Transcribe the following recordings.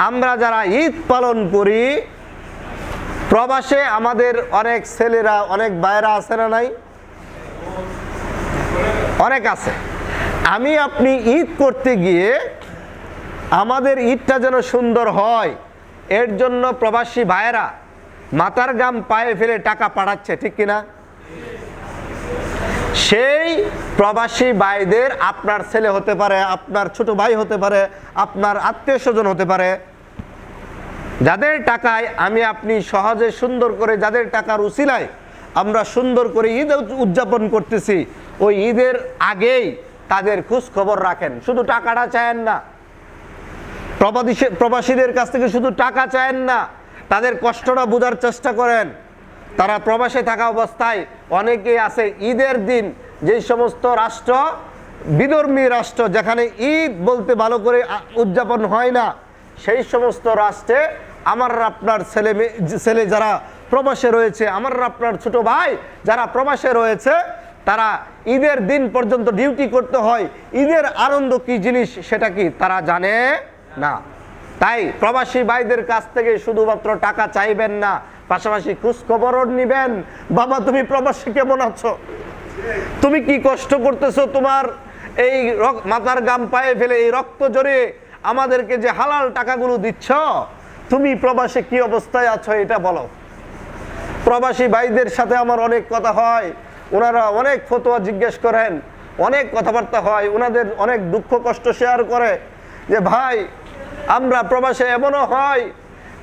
আমরা যারা ঈদ পালন করি, প্রবাসে আমাদের অনেক ছেলেরা, অনেক ভাইরা আছে না নাই? অনেক আছে। আমি আপনি ঈদ করতে গিয়ে আমাদের ঈদটা যেন সুন্দর হয়, এর জন্য প্রবাসী ভাইয়েরা মাথার ঘাম পায়ে ফেলে টাকা পাঠাচ্ছে, ঠিক কিনা? সেই প্রবাসী ভাইদের আপনার ছেলে হতে পারে, আপনার ছোট ভাই হতে পারে, আপনার আত্মীয় স্বজন হতে পারে, যাদের টাকায় আমি আপনি সহজে সুন্দর করে, যাদের টাকার উসিলায় আমরা সুন্দর করে ঈদ উদযাপন করতেছি, ওই ঈদের আগেই তাদের খোঁজ খবর রাখেন। শুধু টাকাটা চায়েন না, প্রবাসীদের কাছ থেকে শুধু টাকা চায়েন না, তাদের কষ্টটা বোঝার চেষ্টা করেন। তারা প্রবাসে থাকা অবস্থায় অনেকেই আছে ঈদের দিন, যেই সমস্ত রাষ্ট্র বিধর্মী রাষ্ট্র, যেখানে ঈদ বলতে ভালো করে উদযাপন হয় না, সেই সমস্ত রাষ্ট্রে আমার আপনার ছেলে যারা প্রবাসে রয়েছে, আমার আপনার ছোট ভাই যারা প্রবাসে রয়েছে, তারা ঈদের দিন পর্যন্ত ডিউটি করতে হয়। ঈদের আনন্দ কি জিনিস সেটা কি তারা জানে না। তাই প্রবাসী ভাইদের কাছ থেকে শুধুমাত্র টাকা চাইবেন না, পাশাপাশি খোঁজ খবরও নিবেন। বাবা, তুমি প্রবাসী কেমন আছো? তুমি কি কষ্ট করতেছো? তোমার এই মাথার ঘাম পায়ে ফেলে এই রক্ত জড়িয়ে আমাদেরকে যে হালাল টাকাগুলো দিচ্ছ, তুমি প্রবাসে কি অবস্থায় আছো এটা বলো। প্রবাসী ভাইদের সাথে আমার অনেক কথা হয়, ওনারা অনেক ফতোয়া জিজ্ঞেস করেন, অনেক কথাবার্তা হয়, ওনাদের অনেক দুঃখ কষ্ট শেয়ার করে যে ভাই, আমরা প্রবাসে এমনও হয়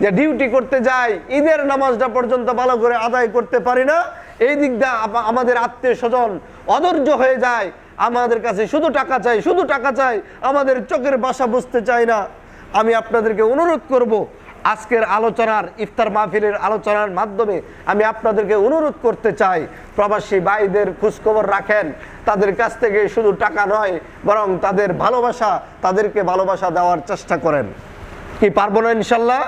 যে ডিউটি করতে যাই, ঈদের নামাজটা পর্যন্ত ভালো করে আদায় করতে পারি না। এই দিক দিয়ে আমাদের আত্মীয় স্বজন অধৈর্য হয়ে যায়, আমাদের কাছে শুধু টাকা চাই, শুধু টাকা চাই, আমাদের চোখের ভাষা বুঝতে চাই না। আমি আপনাদেরকে অনুরোধ করব, আজকের আলোচনার, ইফতার মাহফিলের আলোচনার মাধ্যমে আমি আপনাদেরকে অনুরোধ করতে চাই, প্রবাসী ভাইদের খোঁজখবর রাখেন। তাদের কাছ থেকে শুধু টাকা নয়, বরং তাদের ভালোবাসা, তাদেরকে ভালোবাসা দেওয়ার চেষ্টা করেন। কি পারবো না ইনশাল্লাহ?